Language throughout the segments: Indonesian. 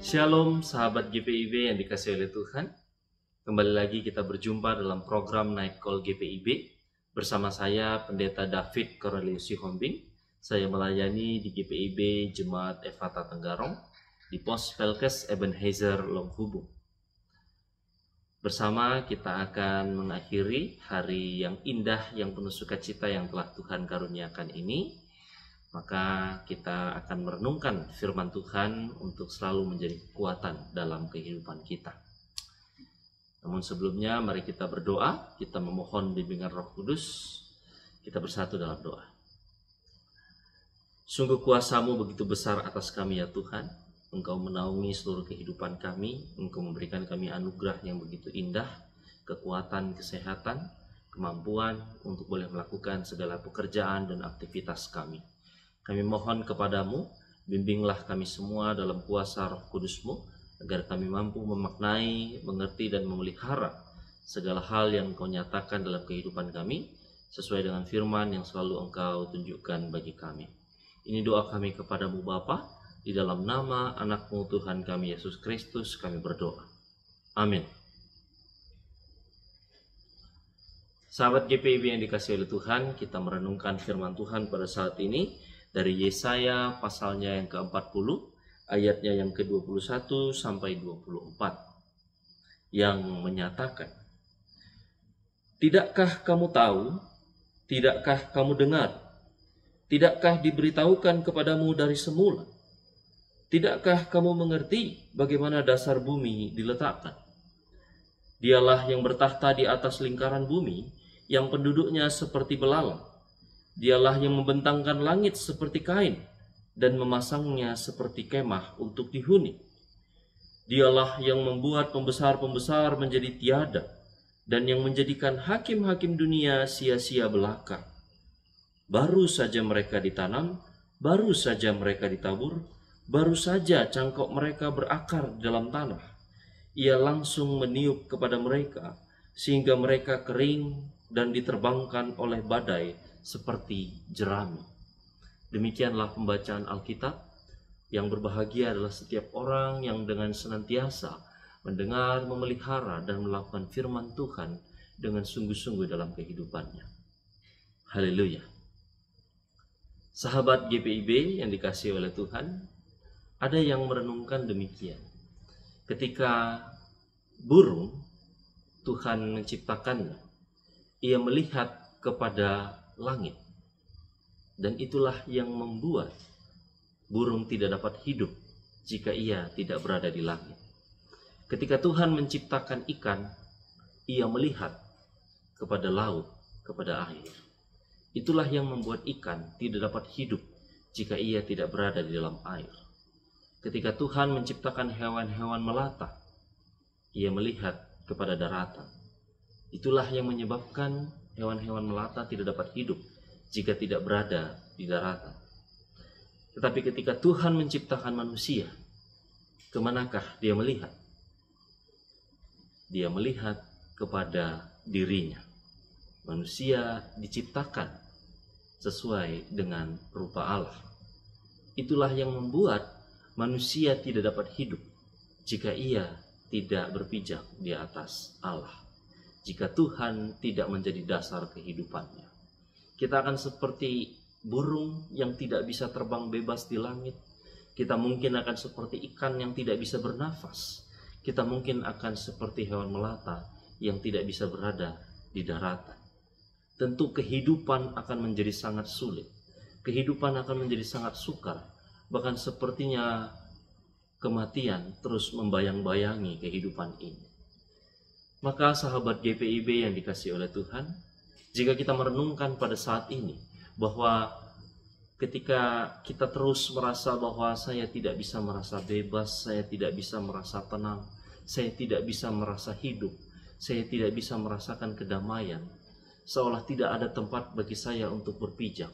Shalom sahabat GPIB yang dikasihi oleh Tuhan. Kembali lagi kita berjumpa dalam program Night Call GPIB bersama saya Pendeta David Cornelius Sihombing. Saya melayani di GPIB Jemaat Efata Tenggarong di Pos Pelkes Ebenezer Longhubung. Bersama kita akan mengakhiri hari yang indah yang penuh sukacita yang telah Tuhan karuniakan ini. Maka kita akan merenungkan firman Tuhan untuk selalu menjadi kekuatan dalam kehidupan kita. Namun sebelumnya mari kita berdoa, kita memohon bimbingan Roh Kudus, kita bersatu dalam doa. Sungguh kuasa-Mu begitu besar atas kami ya Tuhan, Engkau menaungi seluruh kehidupan kami, Engkau memberikan kami anugerah yang begitu indah, kekuatan, kesehatan, kemampuan untuk boleh melakukan segala pekerjaan dan aktivitas kami. Kami mohon kepadamu, bimbinglah kami semua dalam kuasa Roh Kudus-Mu, agar kami mampu memaknai, mengerti, dan memelihara segala hal yang Engkau nyatakan dalam kehidupan kami, sesuai dengan firman yang selalu Engkau tunjukkan bagi kami. Ini doa kami kepadamu Bapa, di dalam nama anak-Mu Tuhan kami Yesus Kristus kami berdoa. Amin. Sahabat GPIB yang dikasihi oleh Tuhan, kita merenungkan firman Tuhan pada saat ini, dari Yesaya pasalnya yang ke-40, ayatnya yang ke-21 sampai 24, yang menyatakan, "Tidakkah kamu tahu? Tidakkah kamu dengar? Tidakkah diberitahukan kepadamu dari semula? Tidakkah kamu mengerti bagaimana dasar bumi diletakkan? Dialah yang bertahta di atas lingkaran bumi, yang penduduknya seperti belalang. Dialah yang membentangkan langit seperti kain dan memasangnya seperti kemah untuk dihuni. Dialah yang membuat pembesar-pembesar menjadi tiada dan yang menjadikan hakim-hakim dunia sia-sia belaka. Baru saja mereka ditanam, baru saja mereka ditabur, baru saja cangkok mereka berakar di dalam tanah. Ia langsung meniup kepada mereka sehingga mereka kering dan diterbangkan oleh badai seperti jerami." Demikianlah pembacaan Alkitab. Yang berbahagia adalah setiap orang yang dengan senantiasa mendengar, memelihara, dan melakukan firman Tuhan dengan sungguh-sungguh dalam kehidupannya. Haleluya. Sahabat GPIB yang dikasihi oleh Tuhan, ada yang merenungkan demikian. Ketika burung Tuhan menciptakannya, ia melihat kepada langit, dan itulah yang membuat burung tidak dapat hidup jika ia tidak berada di langit. Ketika Tuhan menciptakan ikan, ia melihat kepada laut, kepada air. Itulah yang membuat ikan tidak dapat hidup jika ia tidak berada di dalam air. Ketika Tuhan menciptakan hewan-hewan melata, ia melihat kepada daratan. Itulah yang menyebabkan hewan-hewan melata tidak dapat hidup jika tidak berada di daratan. Tetapi ketika Tuhan menciptakan manusia, kemanakah dia melihat? Dia melihat kepada dirinya. Manusia diciptakan sesuai dengan rupa Allah. Itulah yang membuat manusia tidak dapat hidup jika ia tidak berpijak di atas Allah. Jika Tuhan tidak menjadi dasar kehidupannya, kita akan seperti burung yang tidak bisa terbang bebas di langit. Kita mungkin akan seperti ikan yang tidak bisa bernafas. Kita mungkin akan seperti hewan melata yang tidak bisa berada di daratan. Tentu kehidupan akan menjadi sangat sulit. Kehidupan akan menjadi sangat sukar. Bahkan sepertinya kematian terus membayang-bayangi kehidupan ini. Maka sahabat GPIB yang dikasihi oleh Tuhan, jika kita merenungkan pada saat ini bahwa ketika kita terus merasa bahwa saya tidak bisa merasa bebas, saya tidak bisa merasa tenang, saya tidak bisa merasa hidup, saya tidak bisa merasakan kedamaian, seolah tidak ada tempat bagi saya untuk berpijak,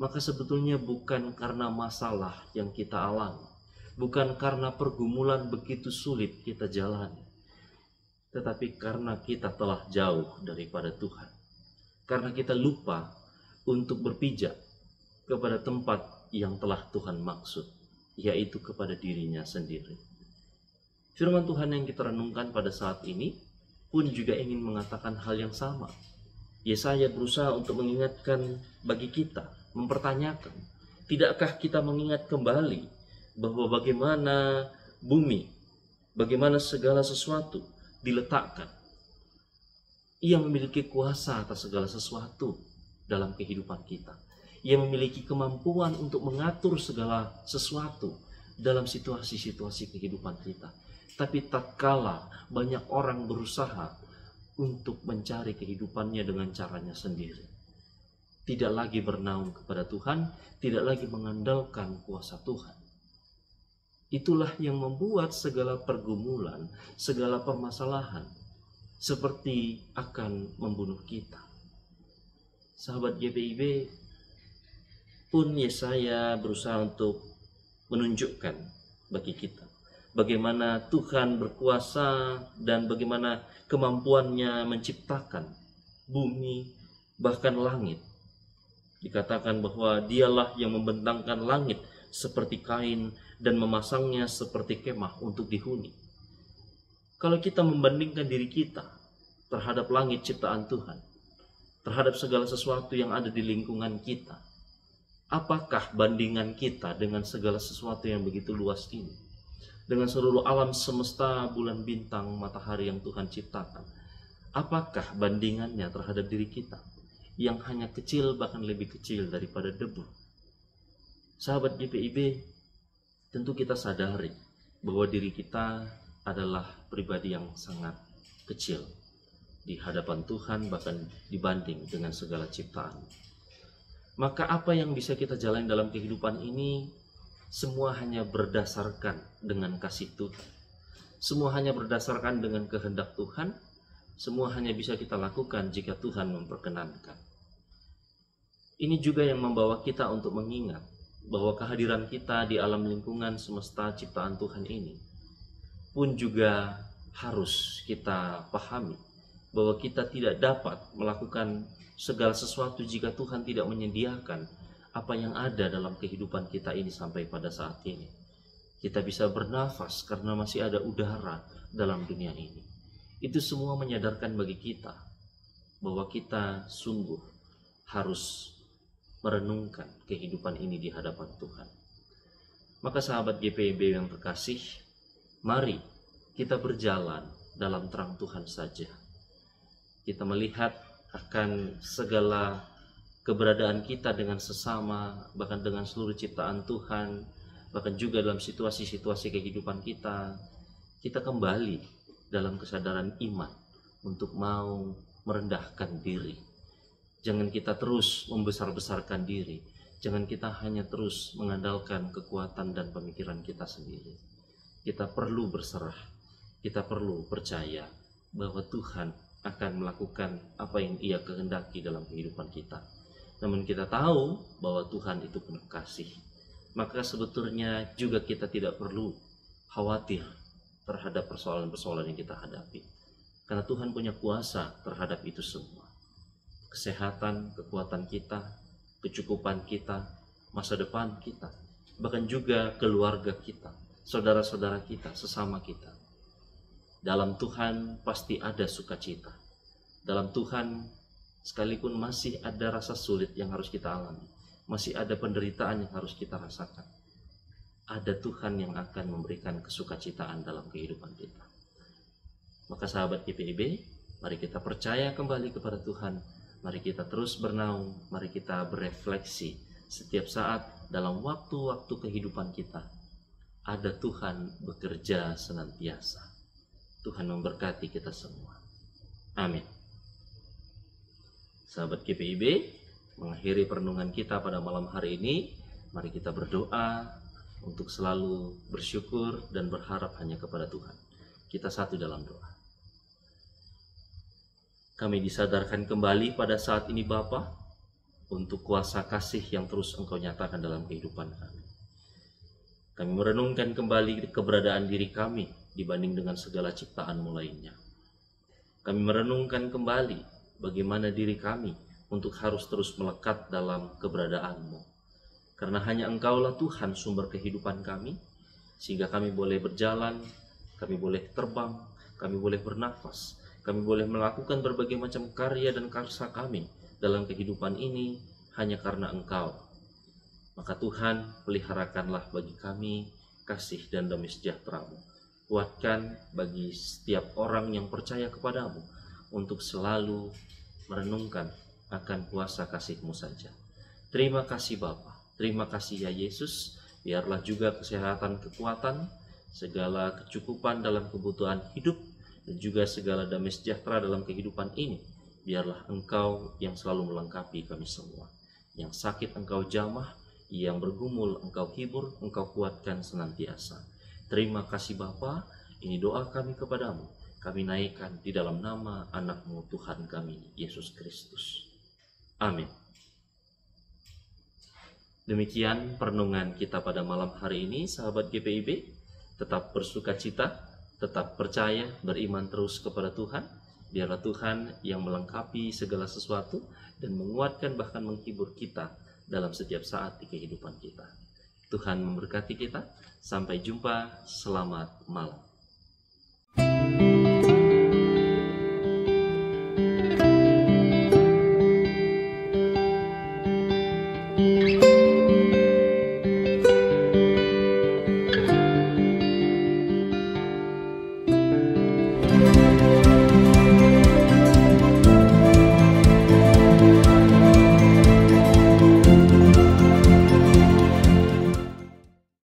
maka sebetulnya bukan karena masalah yang kita alami, bukan karena pergumulan begitu sulit kita jalani, tetapi karena kita telah jauh daripada Tuhan. Karena kita lupa untuk berpijak kepada tempat yang telah Tuhan maksud. yaitu kepada dirinya sendiri. Firman Tuhan yang kita renungkan pada saat ini pun juga ingin mengatakan hal yang sama. Yesaya berusaha untuk mengingatkan bagi kita, mempertanyakan, tidakkah kita mengingat kembali bahwa bagaimana bumi, bagaimana segala sesuatu diletakkan. Ia memiliki kuasa atas segala sesuatu dalam kehidupan kita. Ia memiliki kemampuan untuk mengatur segala sesuatu dalam situasi-situasi kehidupan kita. Tapi tatkala banyak orang berusaha untuk mencari kehidupannya dengan caranya sendiri, tidak lagi bernaung kepada Tuhan, tidak lagi mengandalkan kuasa Tuhan, itulah yang membuat segala pergumulan, segala permasalahan seperti akan membunuh kita. Sahabat GPIB, pun Yesaya berusaha untuk menunjukkan bagi kita bagaimana Tuhan berkuasa dan bagaimana kemampuannya menciptakan bumi, bahkan langit. Dikatakan bahwa dialah yang membentangkan langit seperti kain dan memasangnya seperti kemah untuk dihuni. Kalau kita membandingkan diri kita terhadap langit ciptaan Tuhan, terhadap segala sesuatu yang ada di lingkungan kita, apakah bandingan kita dengan segala sesuatu yang begitu luas ini? Dengan seluruh alam semesta, bulan, bintang, matahari yang Tuhan ciptakan, apakah bandingannya terhadap diri kita yang hanya kecil, bahkan lebih kecil daripada debu? Sahabat GPIB, tentu kita sadari bahwa diri kita adalah pribadi yang sangat kecil di hadapan Tuhan, bahkan dibanding dengan segala ciptaan. Maka apa yang bisa kita jalani dalam kehidupan ini, semua hanya berdasarkan dengan kasih Tuhan. Semua hanya berdasarkan dengan kehendak Tuhan. Semua hanya bisa kita lakukan jika Tuhan memperkenankan. Ini juga yang membawa kita untuk mengingat bahwa kehadiran kita di alam lingkungan semesta ciptaan Tuhan ini pun juga harus kita pahami bahwa kita tidak dapat melakukan segala sesuatu jika Tuhan tidak menyediakan apa yang ada dalam kehidupan kita ini sampai pada saat ini. Kita bisa bernafas karena masih ada udara dalam dunia ini. Itu semua menyadarkan bagi kita bahwa kita sungguh harus merenungkan kehidupan ini di hadapan Tuhan. Maka sahabat GPIB yang terkasih, mari kita berjalan dalam terang Tuhan saja. Kita melihat akan segala keberadaan kita dengan sesama, bahkan dengan seluruh ciptaan Tuhan, bahkan juga dalam situasi-situasi kehidupan kita kembali dalam kesadaran iman untuk mau merendahkan diri. Jangan kita terus membesar-besarkan diri. Jangan kita hanya terus mengandalkan kekuatan dan pemikiran kita sendiri. Kita perlu berserah. Kita perlu percaya bahwa Tuhan akan melakukan apa yang Ia kehendaki dalam kehidupan kita. Namun kita tahu bahwa Tuhan itu penuh kasih. Maka sebetulnya juga kita tidak perlu khawatir terhadap persoalan-persoalan yang kita hadapi. Karena Tuhan punya kuasa terhadap itu semua. Kesehatan, kekuatan kita, kecukupan kita, masa depan kita, bahkan juga keluarga kita, saudara-saudara kita, sesama kita. Dalam Tuhan pasti ada sukacita. Dalam Tuhan sekalipun masih ada rasa sulit yang harus kita alami, masih ada penderitaan yang harus kita rasakan, ada Tuhan yang akan memberikan kesukacitaan dalam kehidupan kita. Maka sahabat GPIB, mari kita percaya kembali kepada Tuhan. Mari kita terus bernaung, mari kita berefleksi setiap saat dalam waktu-waktu kehidupan kita. Ada Tuhan bekerja senantiasa. Tuhan memberkati kita semua. Amin. Sahabat GPIB, mengakhiri perenungan kita pada malam hari ini, mari kita berdoa untuk selalu bersyukur dan berharap hanya kepada Tuhan. Kita satu dalam doa. Kami disadarkan kembali pada saat ini Bapa, untuk kuasa kasih yang terus Engkau nyatakan dalam kehidupan kami. Kami merenungkan kembali keberadaan diri kami dibanding dengan segala ciptaan-Mu lainnya. Kami merenungkan kembali bagaimana diri kami untuk harus terus melekat dalam keberadaan-Mu. karena hanya Engkaulah Tuhan sumber kehidupan kami, sehingga kami boleh berjalan, kami boleh terbang, kami boleh bernafas, kami boleh melakukan berbagai macam karya dan karsa kami dalam kehidupan ini hanya karena Engkau. Maka Tuhan, peliharakanlah bagi kami kasih dan damai sejahtera-Mu. Kuatkan bagi setiap orang yang percaya kepadamu untuk selalu merenungkan akan kuasa kasih-Mu saja. Terima kasih Bapa, terima kasih ya Yesus. Biarlah juga kesehatan, kekuatan, segala kecukupan dalam kebutuhan hidup, dan juga segala damai sejahtera dalam kehidupan ini. Biarlah Engkau yang selalu melengkapi kami semua. Yang sakit Engkau jamah, yang bergumul Engkau hibur, Engkau kuatkan senantiasa. Terima kasih Bapa, ini doa kami kepadamu. Kami naikkan di dalam nama anak-Mu Tuhan kami, Yesus Kristus. Amin. Demikian perenungan kita pada malam hari ini, sahabat GPIB. Tetap bersuka cita, tetap percaya, beriman terus kepada Tuhan. Biarlah Tuhan yang melengkapi segala sesuatu dan menguatkan bahkan menghibur kita dalam setiap saat di kehidupan kita. Tuhan memberkati kita. Sampai jumpa. Selamat malam.